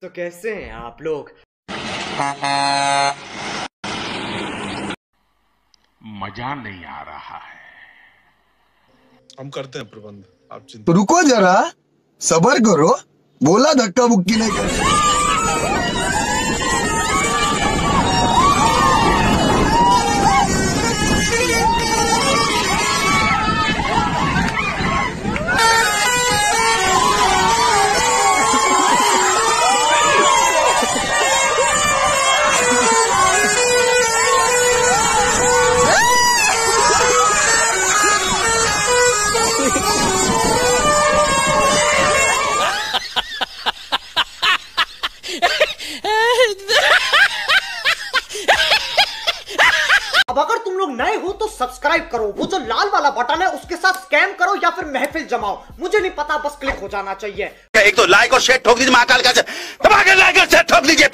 तो कैसे हैं आप लोग? मजा नहीं आ रहा है। हम करते हैं प्रबंध, आप चिंता। तो रुको जरा, सबर करो। बोला धक्का मुक्की नहीं कर। अब अगर तुम लोग नए हो तो सब्सक्राइब करो, वो जो लाल वाला बटन है उसके साथ स्कैम करो या फिर महफिल जमाओ, मुझे नहीं पता, बस क्लिक हो जाना चाहिए। एक तो लाइक और शेयर ठोक दीजिए, महाकाल का दबा के लाइक और शेयर ठोक दीजिए।